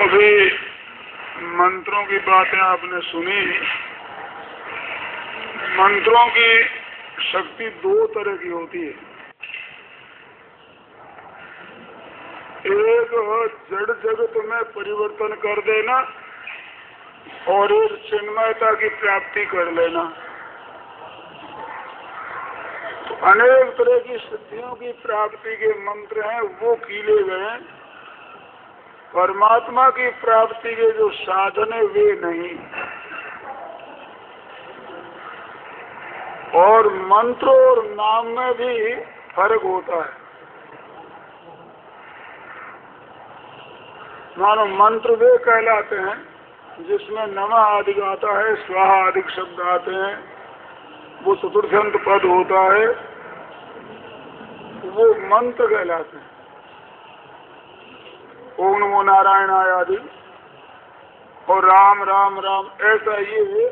अभी मंत्रों की बातें आपने सुनी। मंत्रों की शक्ति दो तरह की होती है। एक जड़ जगत में परिवर्तन कर देना और एक चिन्मयता की प्राप्ति कर लेना। तो अनेक तरह की सिद्धियों की प्राप्ति के मंत्र हैं, वो कीले गए। परमात्मा की प्राप्ति के जो साधन है वे नहीं। और मंत्र और नाम में भी फर्क होता है। मानो मंत्र वे कहलाते हैं जिसमें नमः आदि आता है, स्वाहा आदि शब्द आते हैं, वो चतुर्थ्यंत पद होता है, वो मंत्र कहलाते हैं। ओम नमो नारायणाय आदि और राम राम राम, ऐसा ये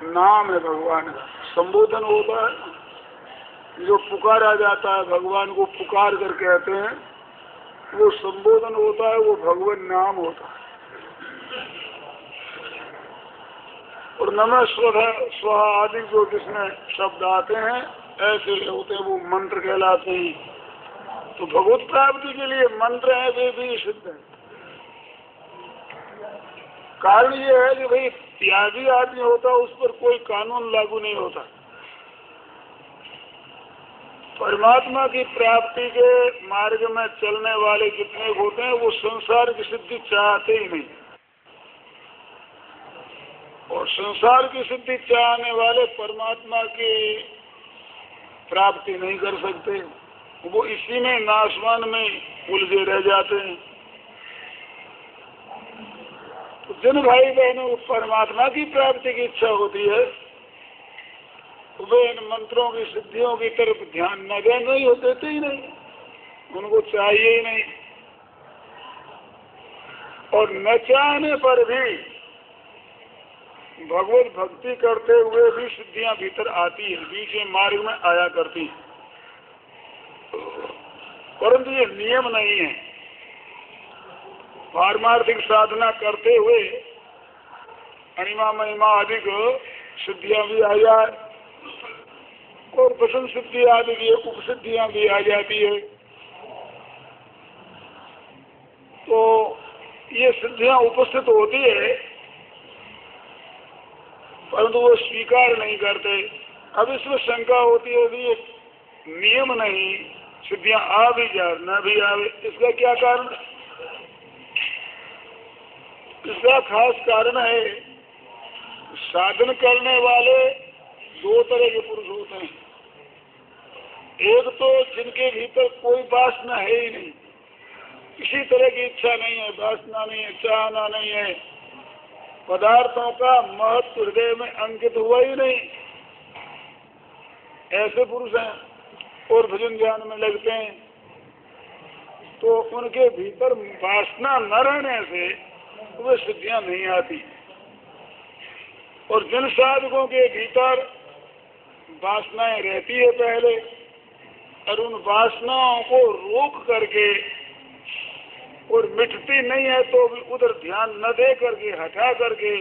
नाम है भगवान का। संबोधन होता है, जो पुकारा जाता है भगवान को पुकार कर कहते हैं, वो संबोधन होता है, वो भगवान नाम होता है। और नमः स्वाहा आदि जो जिसमें शब्द आते हैं ऐसे होते हैं, वो मंत्र कहलाते हैं। तो भगवत प्राप्ति के लिए मंत्र है, वे भी सिद्ध है। कारण ये है कि भाई त्यागी आदमी होता, उस पर कोई कानून लागू नहीं होता। परमात्मा की प्राप्ति के मार्ग में चलने वाले जितने होते हैं, वो संसार की सिद्धि चाहते ही नहीं। और संसार की सिद्धि चाहने वाले परमात्मा की प्राप्ति नहीं कर सकते, वो इसी में नाशवान में उलझे रह जाते हैं। तो जिन भाई बहनों को परमात्मा की प्राप्ति की इच्छा होती है, वे इन मंत्रों की सिद्धियों की तरफ ध्यान न दें, नहीं हो देते ही नहीं, उनको चाहिए ही नहीं। और न चाहने पर भी भगवत भक्ति करते हुए भी सिद्धियां भीतर आती है, बीच में मार्ग में आया करती है। परंतु ये नियम नहीं है। पारमार्थिक साधना करते हुए अणिमा महिमा अधिक सिद्धियां भी आ जाए और वचन सिद्धि आदि की उपसिद्धियां भी आ जाती है, तो ये सिद्धियां उपस्थित होती है, परंतु वो स्वीकार नहीं करते। अब इसमें शंका होती है कि ये नियम नहीं, सिद्धियां आ भी जाए न भी आवे, इसका क्या कारण? इसका खास कारण है, साधन करने वाले दो तरह के पुरुष होते हैं। एक तो जिनके भीतर कोई वासना है ही नहीं, किसी तरह की इच्छा नहीं है, वासना नहीं है, चाहना नहीं है, पदार्थों का महत्व हृदय में अंकित हुआ ही नहीं, ऐसे पुरुष हैं और भजन ध्यान में लगते हैं। तो उनके भीतर वासना न रहने से वे सिद्धियां नहीं आती। और जिन साधकों के भीतर वासनाएं रहती है पहले, और उन वासनाओं को रोक करके और मिटती नहीं है तो भी उधर ध्यान न दे करके, हटा करके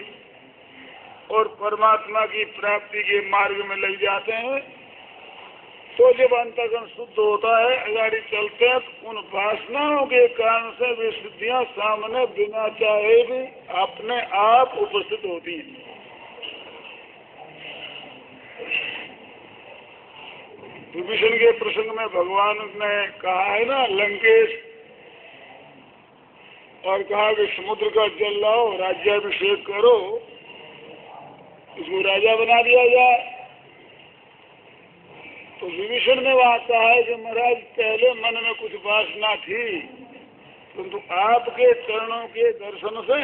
और परमात्मा की प्राप्ति के मार्ग में लग जाते हैं, तो जब अंतःकरण शुद्ध होता है, अगाड़ी चलते हैं, तो उन वासनाओं के कारण से वे सिद्धियां सामने बिना चाहे भी अपने आप उपस्थित होती हैं। विभीषण के प्रसंग में भगवान ने कहा है ना, लंकेश, और कहा कि समुद्र का जल लाओ, राज्याभिषेक करो, इसको राजा बना दिया जाए। तो विभीषण ने वहां कहा है कि महाराज पहले मन में कुछ वासना थी, परंतु आपके चरणों के दर्शन से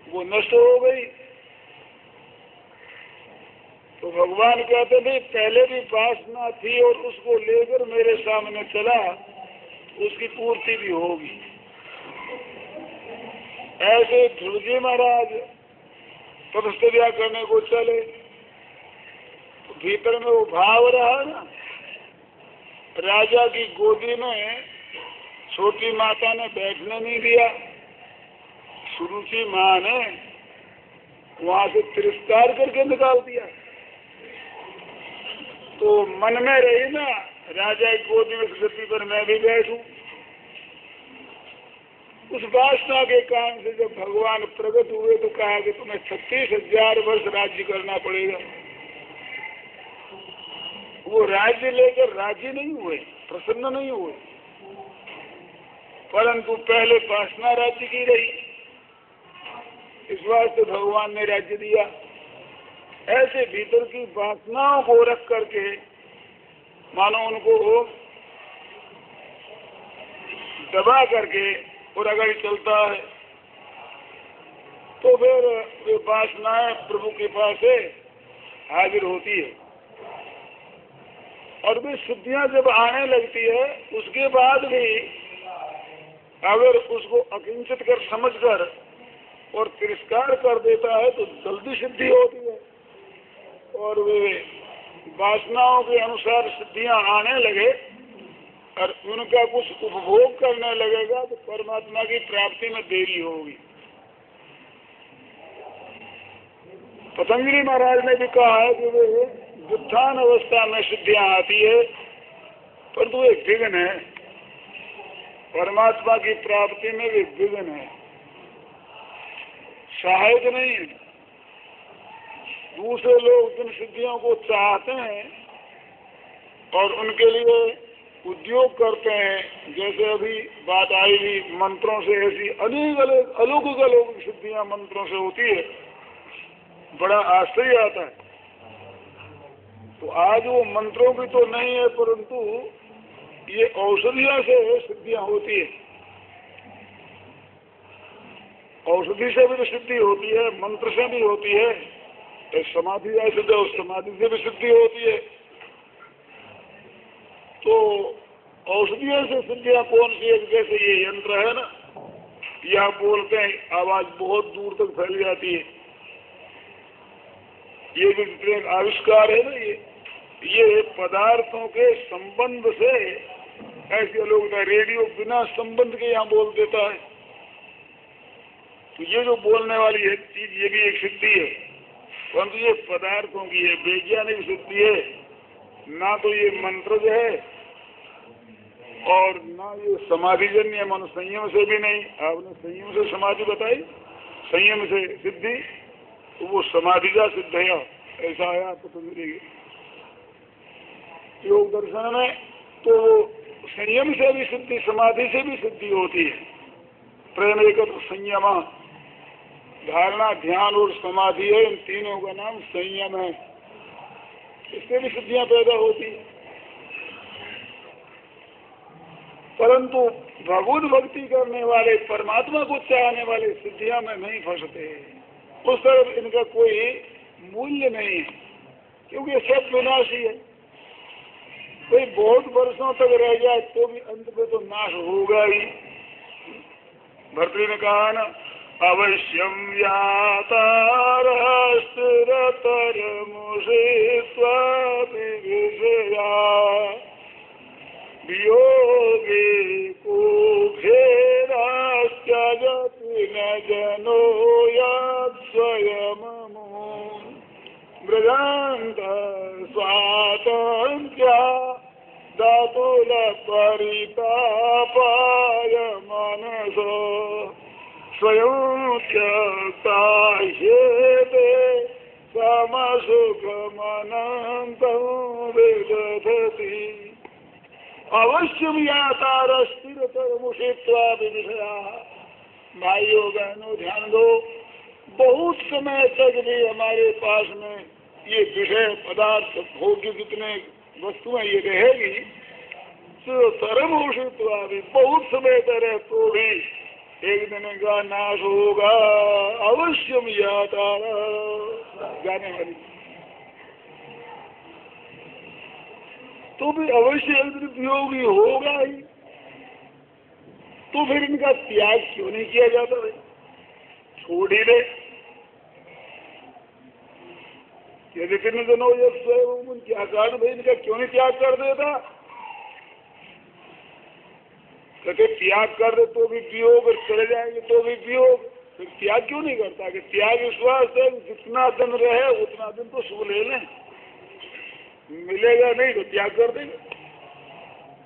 वो नष्ट हो गई। तो भगवान कहते थे पहले भी वासना थी और उसको लेकर मेरे सामने चला, उसकी पूर्ति भी होगी। ऐसे ध्रुव जी महाराज तपस्या करने को चले, तो भीतर में वो भाव रहा ना, राजा की गोदी में छोटी माता ने बैठने नहीं दिया, सुरुचि माँ ने वहां से तिरस्कार करके निकाल दिया। तो मन में रही ना, राजा की गोदी में गद्दी पर मैं भी बैठूं। उस वासना के कारण से जब भगवान प्रकट हुए तो कहा कि तुम्हें 36,000 वर्ष राज्य करना पड़ेगा। वो राज्य लेकर राजी नहीं हुए, प्रसन्न नहीं हुए, परंतु पहले वासना राज्य की रही, इस वास्ते भगवान ने राज्य दिया। ऐसे भीतर की वासनाओं को रख करके मानो उनको दबा करके और अगर चलता है तो फिर वे वासनाएं प्रभु के पास से हाजिर होती है और वे सिद्धियां जब आने लगती है उसके बाद भी अगर उसको अकिंचित कर समझकर और तिरस्कार कर देता है तो जल्दी सिद्धि होती है और वे वासनाओं के अनुसार सिद्धियां आने लगे और उनका कुछ उपभोग करने लगेगा तो परमात्मा की प्राप्ति में देरी होगी। पतंजलि महाराज ने भी कहा है कि वे व्युत्थान अवस्था में सिद्धियां आती है परंतु एक विघ्न है, परमात्मा की प्राप्ति में भी विघ्न है, सहायक नहीं है। दूसरे लोग जिन सिद्धियों को चाहते हैं और उनके लिए उद्योग करते हैं, जैसे अभी बात आई भी मंत्रों से, ऐसी अनेक अलौकिक सिद्धियां मंत्रों से होती है, बड़ा आश्चर्य आता है। तो आज वो मंत्रों की तो नहीं है परंतु ये औषधियों से सिद्धियां होती है। औषधि से भी सिद्धि होती है, मंत्र से भी होती है, समाधि ऐसे तो समाधि से भी सिद्धि होती है। तो औषधियों से सिद्धियां कौन सी है? जैसे ये यंत्र है ना, यह बोलते हैं आवाज बहुत दूर तक फैल जाती है। ये भी जितने आविष्कार है ना, ये पदार्थों के संबंध से ऐसे लोग रेडियो बिना संबंध के यहाँ बोल देता है। तो ये जो बोलने वाली है चीज ये भी एक सिद्धि है, परंतु ये पदार्थों की है, वैज्ञानिक सिद्धि है। ना तो ये मंत्र जो है और ना ये समाधिजन्य मन, संयम से भी नहीं। आपने संयम से समाधि बताई, संयम से सिद्धि, तो वो समाधि का सिद्ध है, ऐसा आया पतंजलि योग दर्शन में। तो संयम से भी सिद्धि, समाधि से भी सिद्धि होती है। प्रेम एकत्र संयम, धारणा, ध्यान और समाधि है, इन तीनों का नाम संयम है। इससे भी सिद्धियां पैदा होती है। परंतु भगवत भक्ति करने वाले, परमात्मा को चाहने वाले सिद्धियां में नहीं फंसते, उस तरफ इनका कोई मूल्य नहीं है, क्योंकि सब विनाशी है। कोई बहुत वर्षों तक रह जाए तो भी अंत में तो नाश होगा ही। भर्तृ ने कहा ना, अवश्यम यातार स्थिरतर मुषित्वा विविधया वियोगे कुखेरास्त्यजति न जनो यत् स्वयममून् व्रजान्त स्वातन्त्र्या दातुल परितापाय मनसो स्वयं त्यक्ता ह्येते समसुखमनन्तं विदधति। अवश्यम यातार स्थिरतर मुषित्वा विविधयाः। भाइयों बहनों ध्यान दो, बहुत समय तक भी हमारे पास में ये विषय पदार्थ भोग्य जितने वस्तुएं ये रहेगी, तो सर्वभूषित्वा भी बहुत समय तक रहे तो भी एक दिन का नाश होगा। अवश्यम यातार, जाने वाली तो भी अवश्य वियोगी होगा ही। तो फिर इनका त्याग क्यों नहीं किया जाता भाई? छोड़ ही दे। यदि फिर दोनों स्वयं क्या कारण भाई इनका क्यों नहीं त्याग कर देता? कहते त्याग कर दे तो भी वियोग, चले जाएंगे तो भी वियोग, फिर त्याग क्यों नहीं करता? कि त्याग विश्वास है, जितना दिन रहे उतना दिन तो सुख ले लें, मिलेगा नहीं तो त्याग कर देंगे।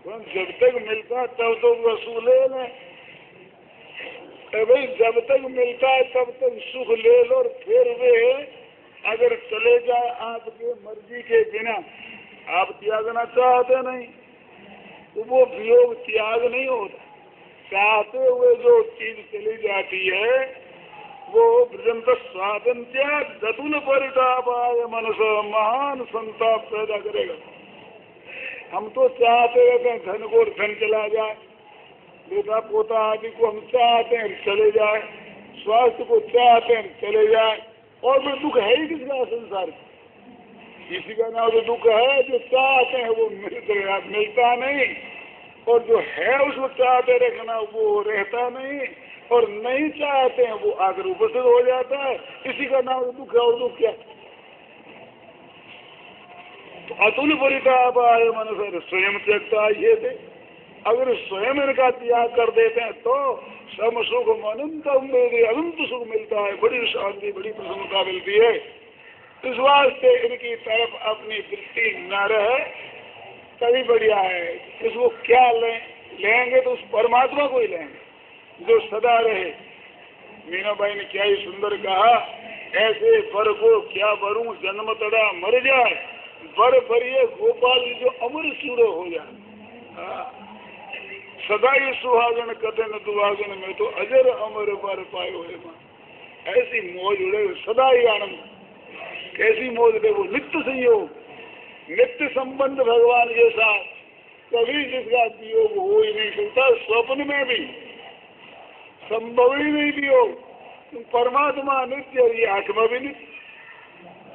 तो जब तक मिलता है तब तो सुख ले लें। भाई जब तक मिलता है तब तक सुख ले लो, और फिर वे अगर चले जाए आपके मर्जी के बिना, आप त्यागना चाहते नहीं, तो वो वियोग त्याग नहीं होता। चाहते हुए जो चीज चली जाती है वो पर्यंत स्वातंत्र्य दतुल परितापाय मनुष्य महान संताप पैदा करेगा। हम तो चाहते रहते हैं धन को, धन चला जाए, बेटा पोता आदि को हम चाहते हैं चले जाए, स्वास्थ्य को चाहते हैं चले जाए, और फिर दुख है ही किसका संसार? किसी का ना तो दुख है, जो चाहते हैं वो मिलता नहीं, और जो है उसको चाहते रखना वो रहता नहीं, और नहीं चाहते हैं वो आकर उपस्थित हो जाता है। इसी का नाम दुख है, और दुख क्या? तो अतुल परितापाय मनुष्य स्वयं त्यक्ता ये थे। अगर स्वयं इनका त्याग कर देते हैं तो सम सुख अनंत अनंत सुख मिलता है, बड़ी शांति, बड़ी प्रसन्नता मिलती है। इस वास्ते इनकी तरफ अपनी वृत्ति न रहे तभी बढ़िया है। इसको क्या लेंगे तो उस परमात्मा को ही लेंगे जो सदा रहे। मीनाबाई ने क्या ही सुंदर कहा, ऐसे वर को क्या वरूं जन्म तड़ा मर जाए, वर भरिए गोपाल जो अमर सूरो हो जाए। सदा ही सुहागन कथे न दुहागन में तो अजर अमर वर पायो है मां। ऐसी मौज उड़े, सदा ही आनंद। कैसी मौज दे वो, नित्य संयोग, नित्य संबंध भगवान के साथ, कभी जिसका वियोग हो ही नहीं सकता, स्वप्न में भी संभव ही नहीं वियोग। परमात्मा नित्य, ये आत्मा भी नित्य,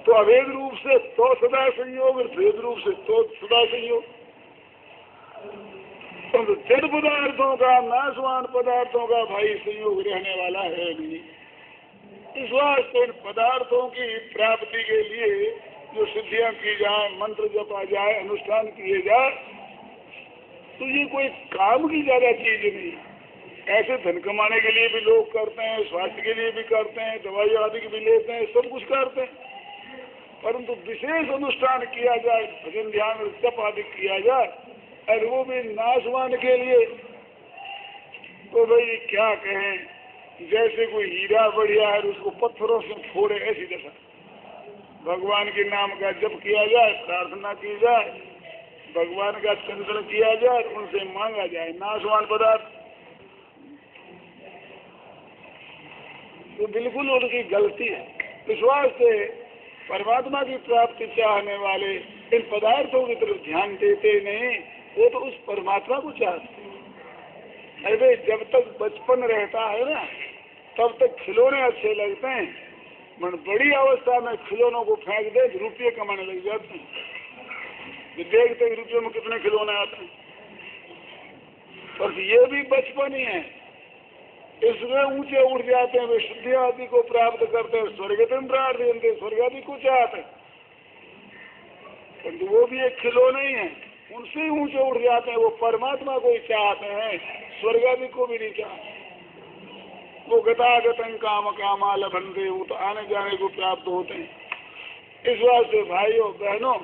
तो अभेद रूप से तो सदा संयोग, और भेद रूप से तो सदा संयोग। तो जड़ पदार्थों का, नाशवान पदार्थों का भाई संयोग रहने वाला है नहीं। इस वास्ते इन पदार्थों की प्राप्ति के लिए जो सिद्धियां की जाए, मंत्र जपा जाए, अनुष्ठान किए जाए, तो ये कोई काम की ज्यादा चीज नहीं। ऐसे धन कमाने के लिए भी लोग करते हैं, स्वास्थ्य के लिए भी करते हैं, दवाई आदि भी लेते हैं, सब कुछ करते हैं, परंतु विशेष अनुष्ठान किया जाए, भजन ध्यान जप आदि किया जाए, और वो भी नाशवान के लिए, तो भाई क्या कहें, जैसे कोई हीरा बढ़िया है उसको पत्थरों से फोड़े, ऐसी दशा। भगवान के नाम का जप किया जाए, प्रार्थना की जाए, भगवान का चिंतन किया जाए, उनसे मांगा जाए नाशवान पदार्थ, तो बिल्कुल उनकी गलती है। विश्वास से परमात्मा की प्राप्ति चाहने वाले इन पदार्थों की तरफ ध्यान देते नहीं, वो तो उस परमात्मा को चाहते। अरे जब तक बचपन रहता है ना, तब तक खिलौने अच्छे लगते हैं, मन बड़ी अवस्था में खिलौनों को फेंक दे, रुपये कमाने लग जाते हैं। देखते हैं रुपये में कितने खिलौने आते हैं, पर ये भी बचपन ही है, इसमें ऊंचे उठ जाते हैं, वे शुद्धि आदि को प्राप्त करते हैं, स्वर्गतम प्रार्थी स्वर्ग आदि को चाहते हैं, परंतु वो भी एक खिलौने ही है, उनसे ही ऊंचे उठ जाते हैं। वो परमात्मा को ही चाहते हैं, स्वर्ग आदि को भी नहीं चाहते। वो गतागतन काम कामा लभन्ते, वो तो आने जाने को प्राप्त होते हैं। इस वास्ते भाइयों बहनों,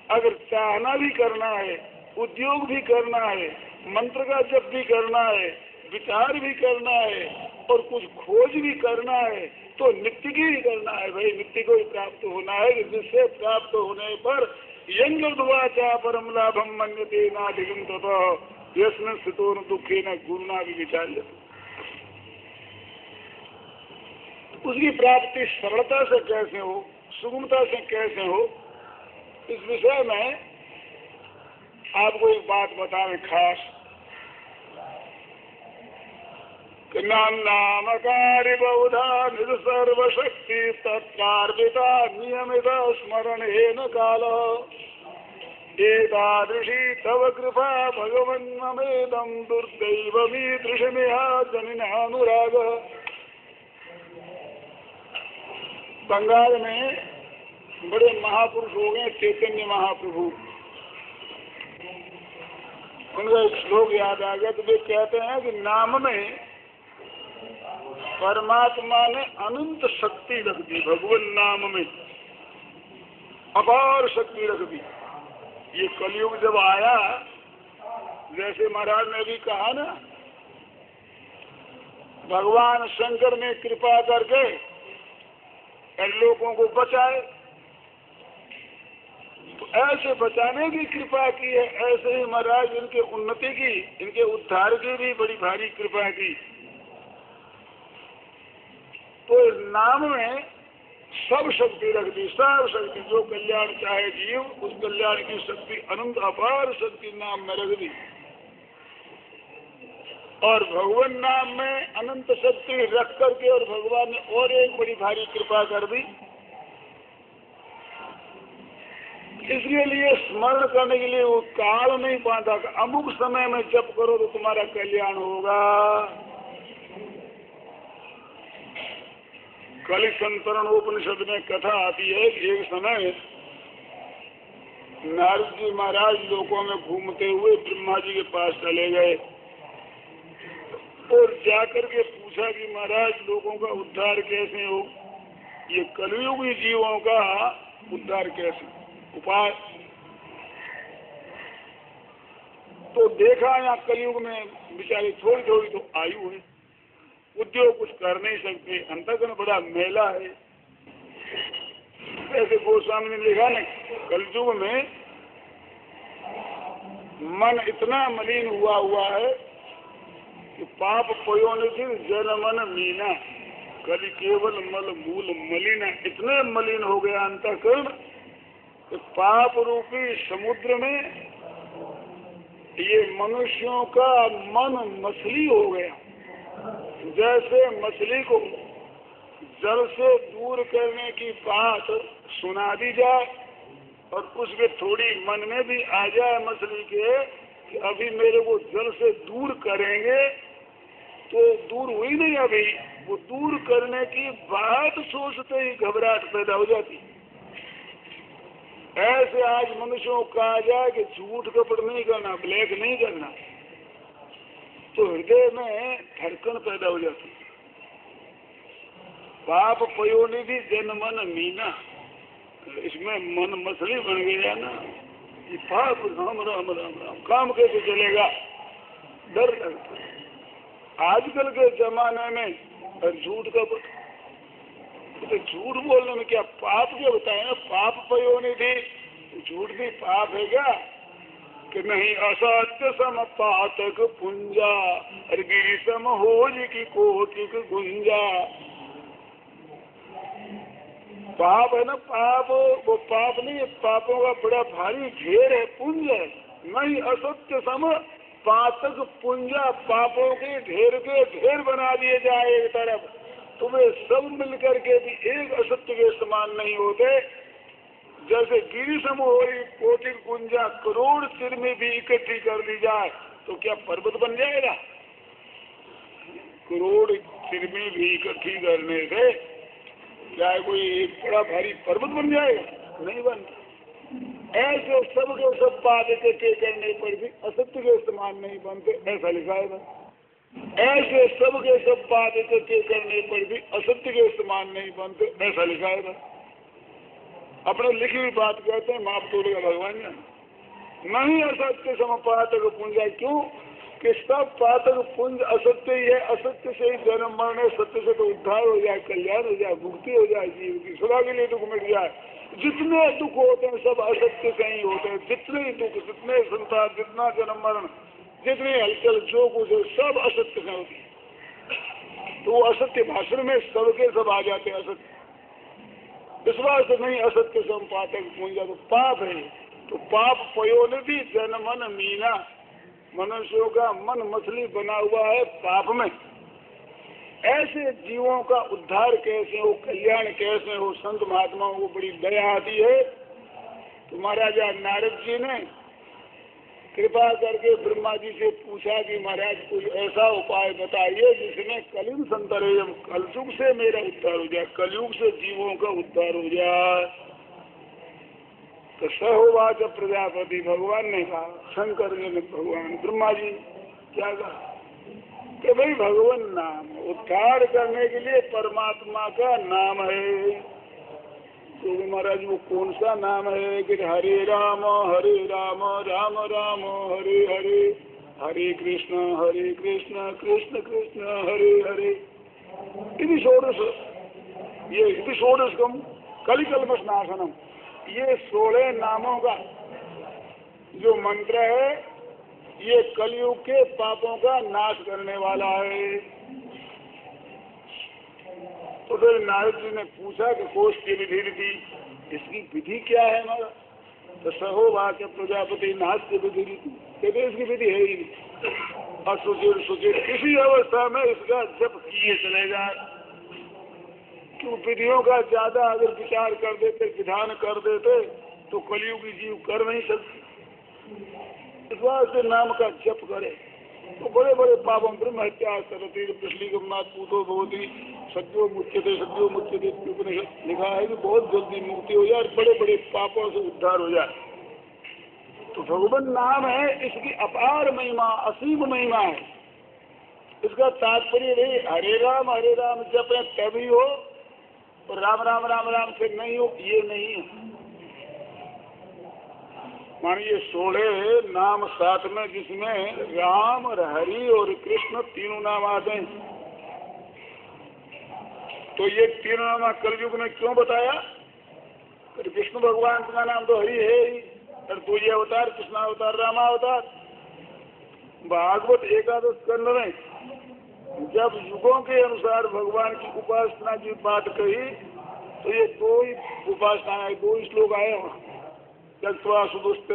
अगर चाहना भी करना है, उद्योग भी करना है, मंत्र का जप भी करना है, विचार भी करना है, और कुछ खोज भी करना है, तो नित्य की ही करना है भाई, नित्य को ही प्राप्त होना है, जिससे प्राप्त होने पर यंगवाचा परम लाभम मन्यते नाधिगम ततः यस्मिन् स्थितो न दुखे न गुरुना भी विचार्य। उसकी प्राप्ति सरलता से कैसे हो, सुगमता से कैसे हो, इस विषय में आपको एक बात बताएं खास। नामकारी बहुधा निज सर्वशक्ति तत्कार्यता नियमित स्मरणेन काल एतादृशी तव कृपा भगवन्ममेदं दुर्दैवमीदृशमिहा जनिनानुराग। बंगाल में बड़े महापुरुष हो गए चैतन्य महाप्रभु, उनका एक श्लोक याद आ गया, तो वे कहते हैं कि नाम में परमात्मा ने अनंत शक्ति रख दी, भगवान नाम में अपार शक्ति रख दी। ये कलयुग जब आया, जैसे महाराज ने भी कहा ना, भगवान शंकर ने कृपा करके इन लोगों को बचाए, तो ऐसे बचाने की कृपा की है, ऐसे ही महाराज इनके उन्नति की, इनके उद्धार की भी बड़ी भारी कृपा की। तो इस नाम में सब शक्ति रख दी, सब शक्ति, जो कल्याण चाहे जीव उस कल्याण की शक्ति अनंत अपार शक्ति नाम में रख दी। और भगवान नाम में अनंत शक्ति रख करके और भगवान ने और एक बड़ी भारी कृपा कर दी। इसके लिए स्मरण करने के लिए वो काल नहीं पाता, अमुक समय में जप करो तो तुम्हारा कल्याण होगा। कलि संतरण उपनिषद में कथा आती है, एक समय नारद जी महाराज लोकों में घूमते हुए ब्रह्मा जी के पास चले गए और जाकर के पूछा कि महाराज लोगों का उद्धार कैसे हो, ये कलयुगी जीवों का उद्धार कैसे, उपाय। तो देखा यहाँ कलयुग में बेचारे थोड़ी थोड़ी तो आयु है, उद्योग कुछ कर नहीं सकते, अंतःकरण बड़ा मेला है। ऐसे गोस्वामी ने लिखा ना, कलयुग में मन इतना मलिन हुआ है कि पाप पयोनिधि जन मन मीना, कल केवल मल मूल मलिना। इतने मलिन हो गया अंतःकरण कि पाप रूपी समुद्र में ये मनुष्यों का मन मछली हो गया। जैसे मछली को जल से दूर करने की बात सुना दी जाए और उसके थोड़ी मन में भी आ जाए मछली के कि अभी मेरे को जल से दूर करेंगे, तो दूर हुई नहीं, अभी वो दूर करने की बात सोचते ही घबराहट पैदा हो जाती। ऐसे आज मनुष्यों को कहा जाए कि झूठ कपट नहीं करना, ब्लैक नहीं करना, तो हृदय में धड़कन पैदा हो जाती। पाप पयोनिधि जन मन मीना, इसमें मन मछली बन गया ना, ये पाप राम राम राम राम काम कैसे चलेगा, डर लगता। आजकल के जमाने में झूठ कपट, तो झूठ बोलने में क्या पाप क्या बताए ना, पाप पयोनिधि, झूठ भी पाप है क्या कि नहीं। असत्य सम पातक पुंजा, गिरी सम होज की कोटिक गुंजा। पाप है ना, पाप वो पाप नहीं है, पापों का बड़ा भारी ढेर है, पुंज है। नहीं असत्य सम पातक पुंजा, पापों के ढेर बना दिए जाए एक तरफ, तो वे सब मिलकर के भी एक असत्य के समान नहीं होते। जैसे गिरी समूह कोटि गुंजा करोड़ सिर में भी इकट्ठी कर दी जाए तो क्या पर्वत बन जाएगा? करोड़ सिर में भी इकट्ठी करने से क्या कोई एक बड़ा भारी पर्वत बन जाएगा? नहीं बनता। ऐसे सब के सब बात इकट्ठे करने पर भी असत्य के समान नहीं बनते, ऐसा लिखा है। ऐसे सब के सब बात इकट्ठे करने पर भी असत्य के समान नहीं बनते, ऐसा लिखा है। अपने लिखी हुई बात कहते हैं, माफ तोड़ेगा भगवान ने। नहीं असत्य समपातक पुंजा, क्यों कि सब पातक पुंज असत्य ही है। असत्य से ही जन्म मरण है, सत्य से तो उद्धार हो जाए, कल्याण हो जाए, मुक्ति हो जाए, जीव की सदा के लिए दुख मिट जाए। जितने दुख होते हैं सब असत्य से ही होते हैं। जितने दुख, जितने संसार, जितना जन्म मरण, जितनी हलचल, जो कुछ है सब असत्य से होती है। तो वो असत्य भाषण में सबके सब आ जाते हैं असत्य। विश्वास नहीं असत्य संपातक पुंजा तो पाप है। तो पाप पयोनिधि जन मन मीना, मनुष्यों का मन मछली बना हुआ है पाप में। ऐसे जीवों का उद्धार कैसे हो, कल्याण कैसे हो? संत महात्माओं को बड़ी दया आती है। तो महाराजा नारद जी ने कृपा करके ब्रह्मा जी से पूछा कि महाराज कोई ऐसा उपाय बताइए जिसमें कलिंग संतरेयम, कलयुग से मेरा उद्धार हो जाए, कलयुग से जीवों का उद्धार हो जाए। तो सहोवाच प्रजापति, भगवान ने कहा, शंकर जी ने, भगवान ब्रह्मा जी क्या कहा कि भाई भगवान नाम, वो उद्धार करने के लिए परमात्मा का नाम है। तो महाराज वो कौन सा नाम है कि हरे राम राम राम हरे हरे, हरे कृष्ण कृष्ण कृष्ण हरे हरे। इति षोडश, ये इति षोडशकम कलिकल्पनाशनम, ये 16 नामों का जो मंत्र है ये कलयुग के पापों का नाश करने वाला है। तो फिर नारद जी ने पूछा कि कोष की विधि थी, इसकी विधि क्या है हमारा? तो सहो वाक्य प्रजापति नास्ति विधि रीति, कहते इसकी विधि है ही नहीं। असुचिर सुचिर किसी अवस्था में इसका जप किए चले जाए। क्यों विधियों का ज्यादा अगर विचार कर देते, विधान कर देते तो कलियुगी जीव कर नहीं सकते। इस वास्ते नाम का जप करे तो बड़े बड़े पापों ब्रह्म हत्या सरती पिछली गमनाथ पूतो भगवती सद्यो मुच्यते उपनिषद लिखा है कि बहुत जल्दी मुक्ति हो जाए, बड़े बड़े पापों से उद्धार हो जाए। तो भगवान नाम है, इसकी अपार महिमा, असीम महिमा है। इसका तात्पर्य नहीं हरे राम जप तभी हो और राम राम राम राम से नहीं हो, ये नहीं है। मानिए 16 नाम साथ में, जिसमें राम हरि और कृष्ण तीनों नाम आते हैं। तो ये तीनों नाम कलयुग ने क्यों बताया? विष्णु भगवान का नाम तो हरि है ही, और दूसरे अवतार कृष्णावतार रामावतार। भागवत एकादश स्कंद में जब युगों के अनुसार भगवान की उपासना की बात कही तो ये 2 ही उपासनाएं, 2 ही श्लोक आए वहाँ। त्यक्त्वा सुदुष्ट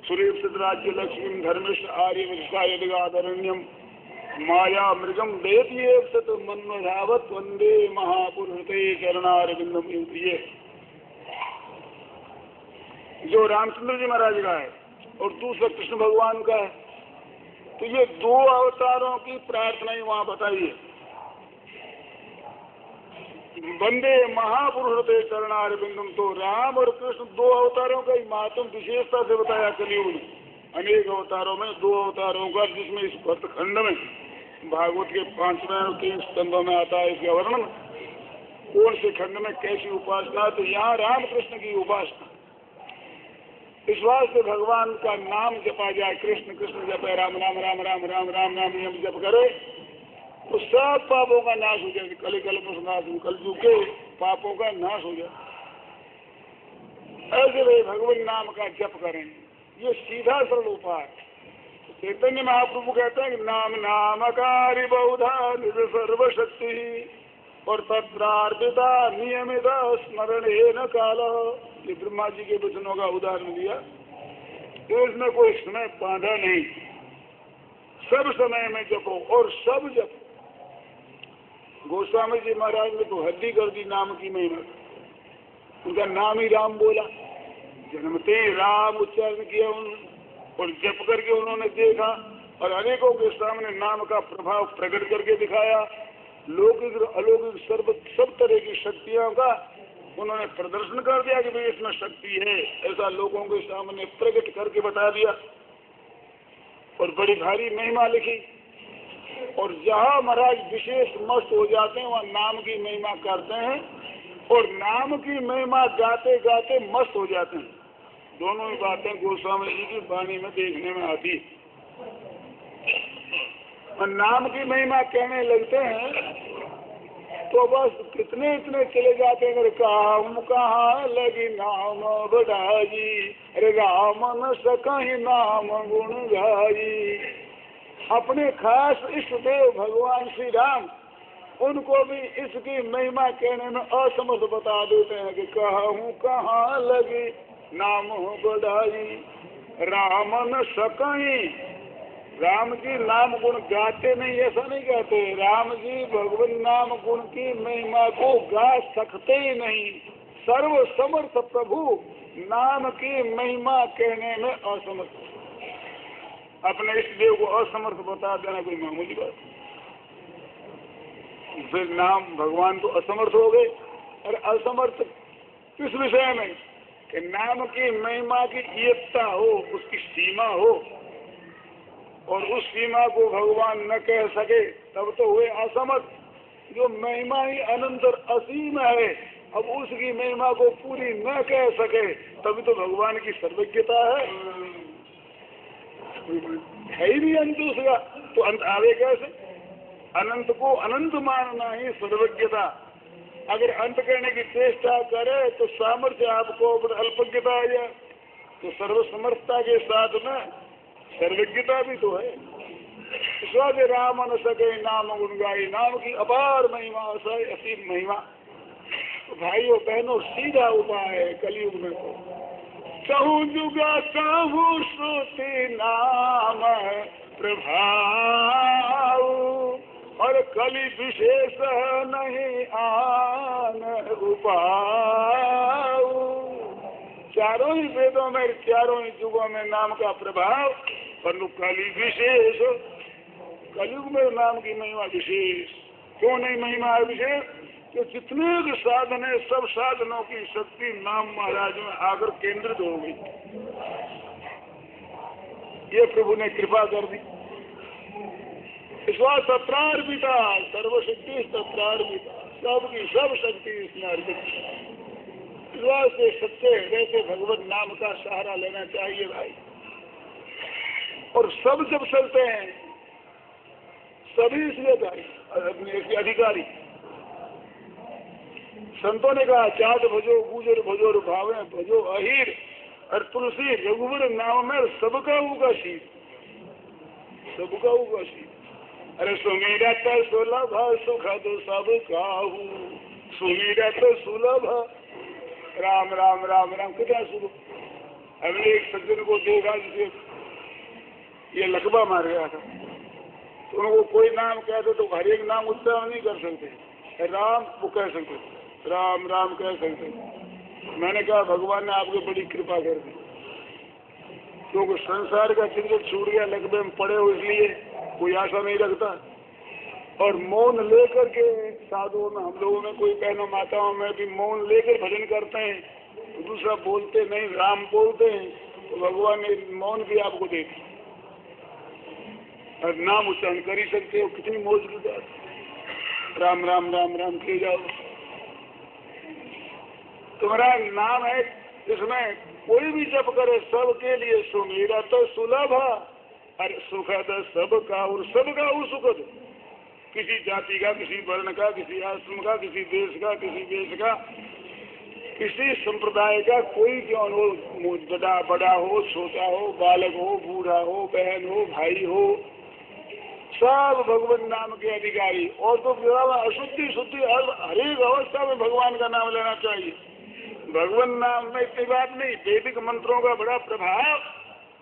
सुरेप्सित राज्य लक्ष्मी धर्मिष्ठ आर्य विशायदगाधरण्यम माया मृगम देतीयेप्सत मन्मधावत वंदे महापुरुषते चरणारविंदम। ये जो रामचंद्र जी महाराज का है और दूसरा कृष्ण भगवान का है। तो ये 2 अवतारों की प्रार्थनाएं वहां बताई है। वंदे महापुरुष ते चरणारविंदम, तो राम और कृष्ण 2 अवतारों का ही महत्व विशेषता से बताया कलयुग में। अनेक अवतारों में 2 अवतारों का, जिसमें इस भरतखंड में भागवत के 5वें और 3 स्तंभों में आता है इसका वर्णन। कौन से खंड में कैसी उपासना, तो यहाँ राम कृष्ण की उपासना। इस वास्ते भगवान का नाम जपा जाए, कृष्ण कृष्ण जपे, राम राम राम राम राम राम राम नियम जप करे तो सब पापों का नाश हो जाए। कलयुग के पापों का नाश हो जाए। ऐसे वे भगवान नाम का जप करें, ये सीधा सरल उपाय। चैतन्य महाप्रभु कहते हैं कि नाम नामकारी बहुधा निज सर्वशक्ति और तत्रार्पिता नियमित स्मरण काल। ये ब्रह्मा जी के वचनों का उदाहरण दिया। तो इसमें कोई समय बांधा नहीं, सब समय में जपो और सब जपो। गोस्वामी जी महाराज ने तो हद्दी कर दी नाम की महिमा। उनका नाम ही राम बोला, जन्मते ही राम उच्चारण किया उन्होंने, और जप करके उन्होंने देखा और अनेकों के सामने नाम का प्रभाव प्रकट करके दिखाया। लौकिक अलौकिक सब तरह की शक्तियों का उन्होंने प्रदर्शन कर दिया कि भाई इसमें शक्ति है, ऐसा लोगों के सामने प्रकट करके बता दिया और बड़ी भारी महिमा लिखी। और जहाँ महाराज विशेष मस्त हो जाते हैं वहाँ नाम की महिमा करते हैं और नाम की महिमा गाते गाते मस्त हो जाते हैं। दोनों ही बातें गोस्वामी जी की वाणी में देखने में आती है। और नाम की महिमा कहने लगते हैं तो बस कितने इतने चले जाते हैं। अगर कहाँ लगी नाम बढ़ाई, अरे राम न सकहि नाम गुण गाई। अपने खास इष्ट देव भगवान श्री राम, उनको भी इसकी महिमा कहने में असमर्थ बता देते हैं कि कहाँ लगी नाम बढ़ाई, राम न सकहि। राम जी नाम गुण गाते नहीं, ऐसा नहीं कहते। राम जी भगवान नाम गुण की महिमा को गा सकते ही नहीं। सर्व समर्थ प्रभु नाम की महिमा कहने में असमर्थ। अपने इस देव को असमर्थ बता देना कोई मामूली बात। फिर नाम भगवान तो असमर्थ हो गए। और असमर्थ किस विषय में? कि नाम की महिमा की एकता हो, उसकी सीमा हो, और उस सीमा को भगवान न कह सके तब तो हुए असमर्थ। जो महिमा ही अनंतर असीम है, अब उसकी महिमा को पूरी न कह सके तभी तो भगवान की सर्वज्ञता है ही नहीं अंत उसका, तो अंत आवे कैसे? अनंत को अनंत मानना ही सर्वज्ञता। अगर अंत करने की चेष्टा करे तो सामर्थ्य आपको अल्पज्ञता आ जाए, तो सर्वसमर्थता के साथ में सर्वज्ञता भी तो है। स्वर्ग राम न सके नाम गुण गाई, नाम की अपार महिमा, असीम महिमा। तो भाइयों बहनों सीधा उपाय है कलयुग में, कहूँ जुगा कहूँ श्रुति नाम प्रभाव, और कली विशेष नहीं आन उपाय। चारों ही वेदों में, चारों ही युगों में नाम का प्रभाव, परंतु कली विशेष, कलयुग में नाम की महिमा विशेष। क्यों नहीं महिमा है विशेष? कि जितने भी साधन है सब साधनों की शक्ति नाम महाराज में आकर केंद्रित हो गई। ये प्रभु ने कृपा कर दी। ईश्वर तत्रार्पिता, सर्वशक्ति तत्रार्पिता, सबकी सब शक्ति इसमें अर्पित। ईश्वर से सच्चे हृदय से भगवत नाम का सहारा लेना चाहिए भाई। और सब जब चलते हैं सभी इसलिए भाई अधिकारी, संतों ने कहा चाट भजो गुजर भजो भावे भजो अहीर, और तुलसी रघुवर नाम में सबका उगा शीर, सबका उगा शीर। अरे सुमीरा तो सुलभ सुख दो सब काहू, सुमीरा तो सुलभ, राम राम राम राम कितना सुलभ। हमने एक सज्जन को देखा जिसे ये लकवा मार गया था, तो उनको कोई नाम कहते तो हर एक नाम उच्चारण नहीं कर सकते, राम वो कह सकते, राम राम कह सकते। मैंने कहा भगवान ने आपकी बड़ी कृपा कर दी, क्योंकि संसार का चिंतन छूट गया, लकबे में पड़े हो इसलिए कोई आशा नहीं रखता। और मौन लेकर के साधुओं में, हम लोगों में कोई बहनों माताओं में भी मौन लेकर भजन करते हैं, तो दूसरा बोलते नहीं राम बोलते हैं, तो भगवान ने मौन भी आपको दे दी और नाम उच्चारण कर ही सकते हो। कितनी मौज की बात, राम राम राम राम किए जाओ। तुम्हारा नाम है, इसमें कोई भी जप करे सबके लिए सुमेरा तो सुलभ, और सुखद सबका, और सबका और सुखद, किसी जाति का, किसी वर्ण का, किसी आश्रम का, किसी देश का, किसी देश का, किसी संप्रदाय का, कोई क्यों हो, बड़ा हो छोटा हो, बालक हो बूढ़ा हो, बहन हो भाई हो, सब भगवान नाम के अधिकारी। और तो अशुद्धि शुद्धि हर एक अवस्था में भगवान का नाम लेना चाहिए। भगवान नाम में इतनी बात नहीं, वैदिक मंत्रों का बड़ा प्रभाव,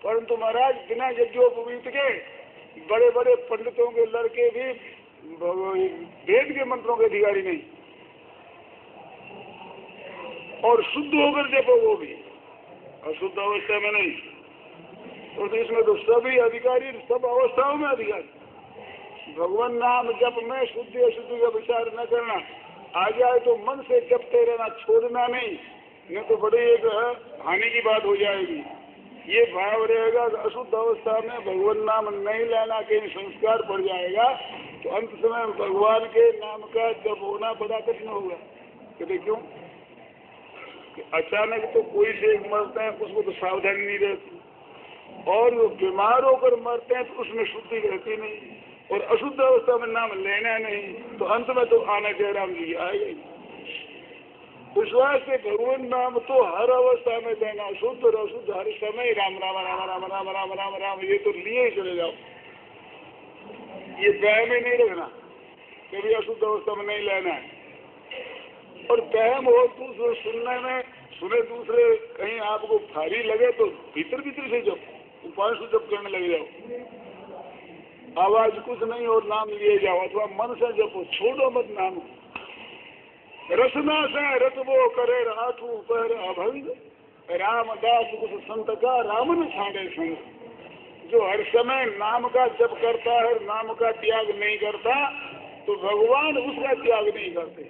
परंतु महाराज बिना यज्ञोपवीत के बड़े बड़े पंडितों के लड़के भी वेद के मंत्रों के अधिकारी नहीं, और शुद्ध होकर जपो वो भी, अशुद्ध अवस्था में नहीं। तो इसमें तो सभी अधिकारी, सब अवस्थाओं में अधिकारी। भगवान नाम जप में शुद्धि अशुद्धि का विचार न करना, आ जाए तो मन से जपते रहना, छोड़ना नहीं तो बड़ी एक हानि की बात हो जाएगी। ये भाव रहेगा अशुद्ध अवस्था में भगवान नाम नहीं लेना, कहीं संस्कार पड़ जाएगा, तो अंत समय भगवान के नाम का जप होना बड़ा कठिन होगा। कहते क्यों? अचानक तो कोई से मरते हैं, उसको तो सावधानी नहीं रहती, और वो बीमार होकर मरते हैं तो उसमें शुद्धि रहती नहीं, और अशुद्ध अवस्था में नाम लेना नहीं, तो अंत में तो आना जयराम जी आएगा ही। विश्वास से भगवान नाम तो हर अवस्था में देना, शुद्ध और अशुद्ध हर समय राम राम राम राम राम राम राम राम, ये तो लिए ही चले जाओ। ये वहम ही नहीं रखना, कभी अशुद्ध अवस्था में नहीं लेना है। और वहम हो दूसरे सुनने में, सुने दूसरे कहीं आपको भारी लगे तो भीतर भीतर से जब उपाय से जब करने लगे जाओ, आवाज कुछ नहीं और नाम लिए जाओ, अथवा मन से जपो, छोड़ो मत नाम। रसना से रतबो करे राठू पर अभंग, रामदास कुछ संत का राम न छाड़े संग। जो हर समय नाम का जप करता है, नाम का त्याग नहीं करता, तो भगवान उसका त्याग नहीं करते,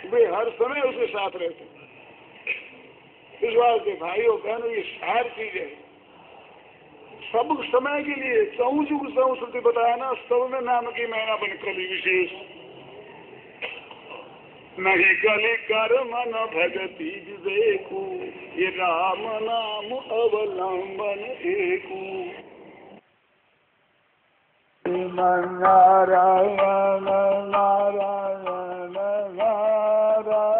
वे हर समय उसके साथ रहते। इस बात से भाइयों बहनों ये सार चीज है, सब समय के लिए चौजुग संस्कृति बताया ना, सब में नाम की महिमा बन कभी विशेष। नहीं कली कर मन भगति देखू, ये राम नाम अवलंबन एकू। नारायण नारायण नारायण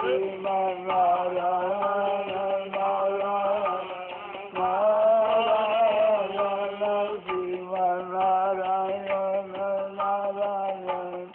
श्रीमन नारायण नारायण नारायण श्रीमन नारायण नारायण